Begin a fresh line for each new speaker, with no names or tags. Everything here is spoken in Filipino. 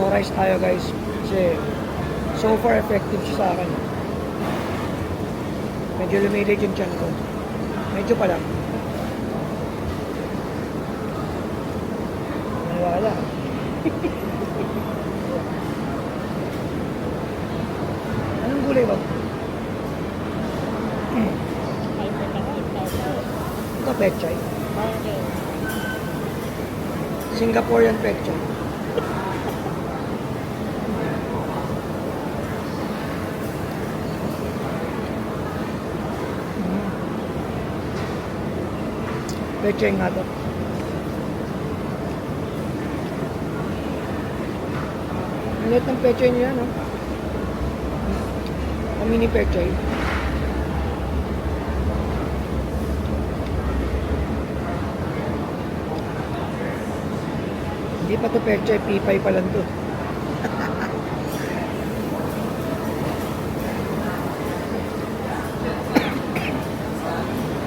No rice tayo guys. Kasi so far effective siya sa akin. Medyo lumilit yung tiyan ko. Medyo pa lang. Wala. Anong gulay ba? Ito pechay. Singaporean pechay. Pechay nga to. Ang liit ng pechay niya, no? Ang mini pechay. Hindi pa to pechay, pipay pa lang to.